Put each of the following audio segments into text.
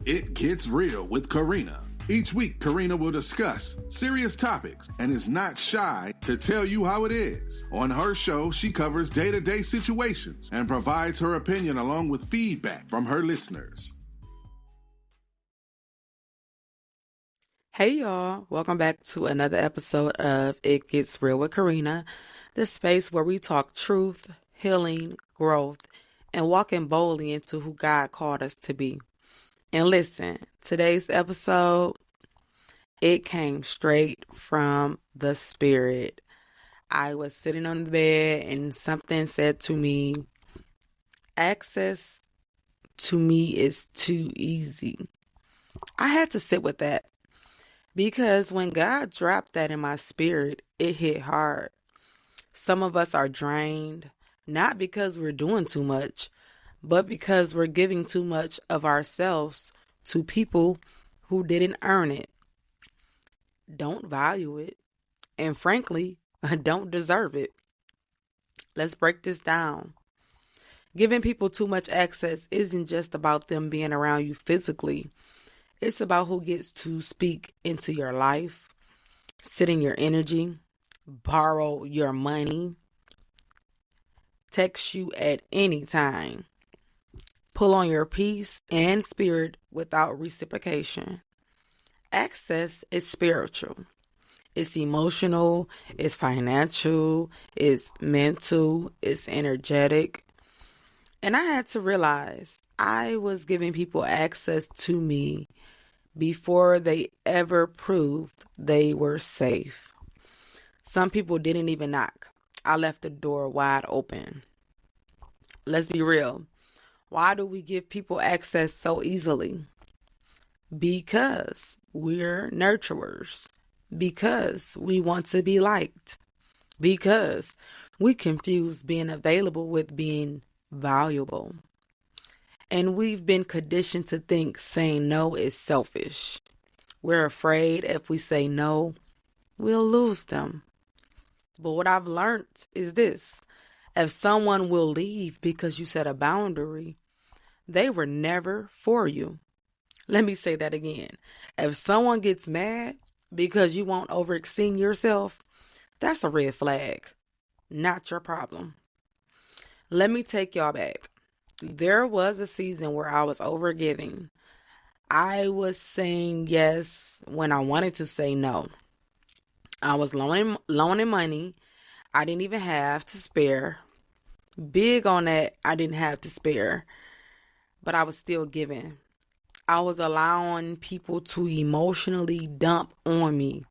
It Gets Real with Karina. Each week, Karina will discuss serious topics and is not shy to tell you how it is. On her show, she covers day-to-day situations and provides her opinion along with feedback from her listeners. Hey y'all, welcome back to another episode of It Gets Real with Karina, the space where we talk truth, healing, growth, and walking boldly into who God called us to be. And listen, today's episode, it came straight from the spirit. I was sitting on the bed and something said to me, access to me is too easy. I had to sit with that because when God dropped that in my spirit, it hit hard. Some of us are drained, not because we're doing too much, but because we're giving too much of ourselves to people who didn't earn it, don't value it, and frankly, don't deserve it. Let's break this down. Giving people too much access isn't just about them being around you physically. It's about who gets to speak into your life, sit in your energy, borrow your money, text you at any time, pull on your peace and spirit without reciprocation. Access is spiritual. It's emotional, it's financial, it's mental, it's energetic. And I had to realize I was giving people access to me before they ever proved they were safe. Some people didn't even knock. I left the door wide open. Let's be real. Why do we give people access so easily? Because we're nurturers. Because we want to be liked. Because we confuse being available with being valuable. And we've been conditioned to think saying no is selfish. We're afraid if we say no, we'll lose them. But what I've learned is this. If someone will leave because you set a boundary, they were never for you. Let me say that again. If someone gets mad because you won't overextend yourself, that's a red flag. Not your problem. Let me take y'all back. There was a season where I was overgiving. I was saying yes when I wanted to say no. I was loaning money I didn't even have to spare. Big on that, I didn't have to spare. But I was still giving. I was allowing people to emotionally dump on me.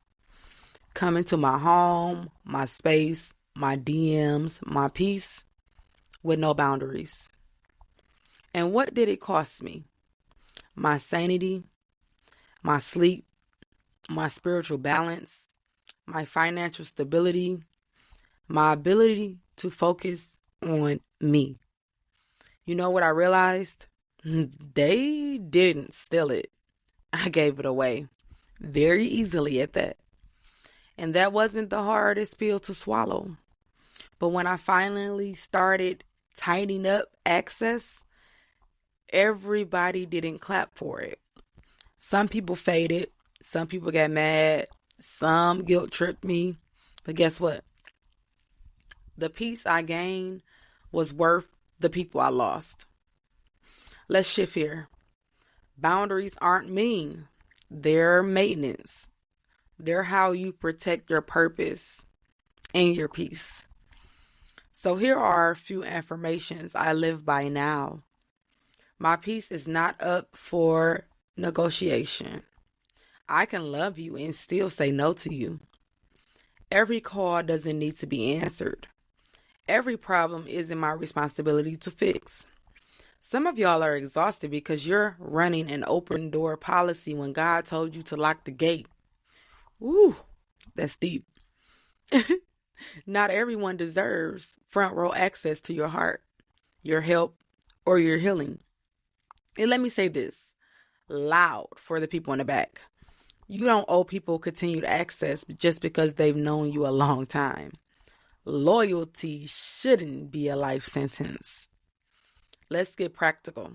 Come into my home, my space, my DMs, my peace, with no boundaries. And what did it cost me? My sanity, my sleep, my spiritual balance, my financial stability, my ability to focus on me. You know what I realized? They didn't steal it. I gave it away very easily at that. And that wasn't the hardest pill to swallow. But when I finally started tightening up access, everybody didn't clap for it. Some people faded. Some people got mad. Some guilt tripped me. But guess what? The peace I gained was worth the people I lost. Let's shift here. Boundaries aren't mean. They're maintenance. They're how you protect your purpose and your peace. So here are a few affirmations I live by now. My peace is not up for negotiation. I can love you and still say no to you. Every call doesn't need to be answered. Every problem isn't my responsibility to fix. Some of y'all are exhausted because you're running an open door policy when God told you to lock the gate. Ooh, that's deep. Not everyone deserves front row access to your heart, your help, or your healing. And let me say this loud for the people in the back. You don't owe people continued access just because they've known you a long time. Loyalty shouldn't be a life sentence. Let's get practical.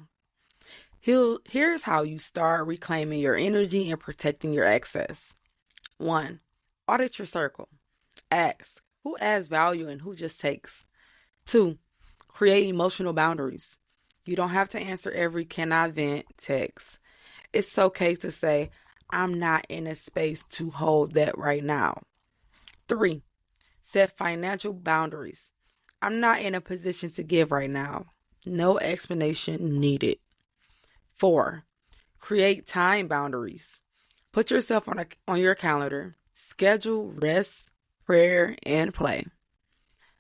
Here's how you start reclaiming your energy and protecting your access. 1. Audit your circle. Ask who adds value and who just takes. 2. Create emotional boundaries. You don't have to answer every "can I vent" text. It's okay to say, "I'm not in a space to hold that right now." 3. Set financial boundaries. I'm not in a position to give right now. No explanation needed. 4. Create time boundaries. Put yourself on your calendar. Schedule rest, prayer, and play.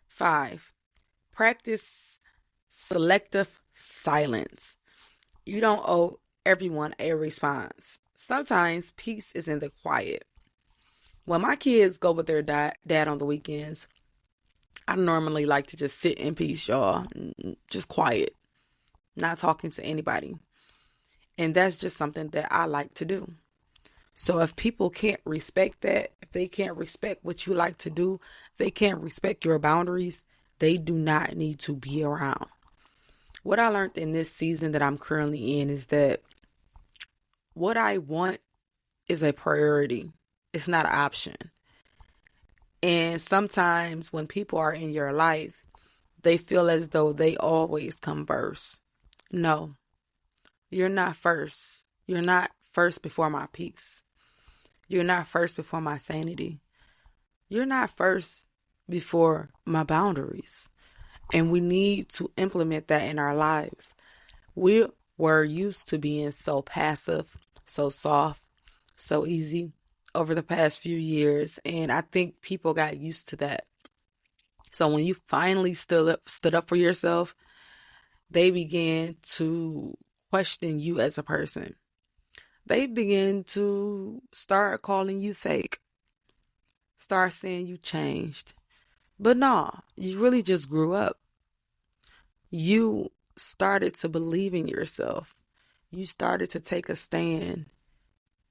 5. Practice selective silence. You don't owe everyone a response. Sometimes peace is in the quiet. When my kids go with their dad on the weekends, I normally like to just sit in peace, y'all. Just quiet. Not talking to anybody. And that's just something that I like to do. So if people can't respect that, if they can't respect what you like to do, if they can't respect your boundaries, they do not need to be around. What I learned in this season that I'm currently in is that what I want is a priority. It's not an option. And sometimes when people are in your life, they feel as though they always come first. No, you're not first. You're not first before my peace. You're not first before my sanity. You're not first before my boundaries. And we need to implement that in our lives. We were used to being so passive, so soft, so easy over the past few years. And I think people got used to that. So when you finally stood up for yourself, they began to question you as a person. They begin to start calling you fake. Start saying you changed. But no, you really just grew up. You started to believe in yourself. You started to take a stand.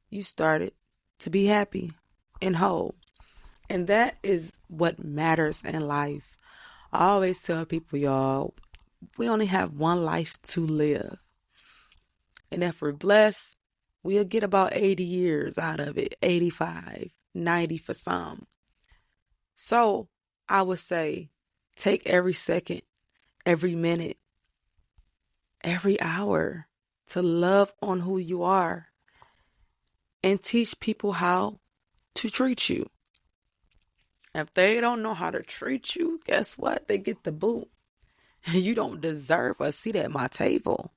You started to be happy and whole. And that is what matters in life. I always tell people, y'all, we only have one life to live. And if we're blessed, we'll get about 80 years out of it, 85, 90 for some. So I would say take every second, every minute, every hour to love on who you are and teach people how to treat you. If they don't know how to treat you, guess what? They get the boot. You don't deserve a seat at my table.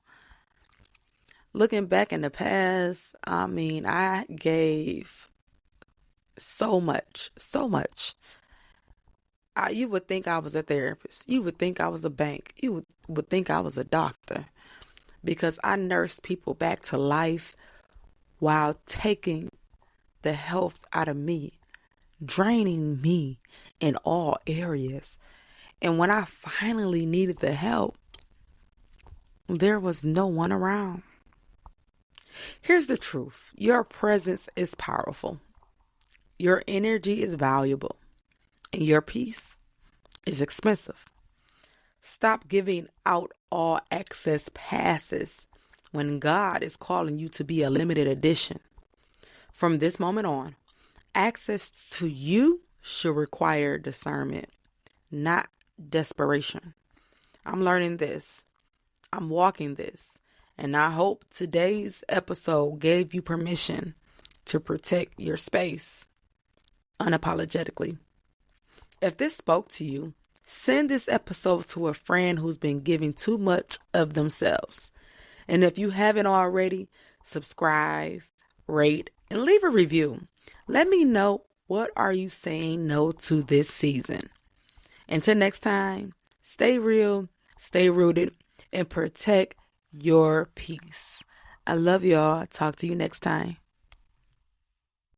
Looking back in the past, I gave so much. You would think I was a therapist. You would think I was a bank. You would think I was a doctor. Because I nursed people back to life while taking the health out of me, draining me in all areas. And when I finally needed the help, there was no one around. Here's the truth. Your presence is powerful. Your energy is valuable. And your peace is expensive. Stop giving out all access passes when God is calling you to be a limited edition. From this moment on, access to you should require discernment, not desperation. I'm learning this. I'm walking this. And I hope today's episode gave you permission to protect your space unapologetically. If this spoke to you, send this episode to a friend who's been giving too much of themselves. And if you haven't already, subscribe, rate, and leave a review. Let me know, what are you saying no to this season? Until next time, stay real, stay rooted, and protect your peace. I love y'all. Talk to you next time.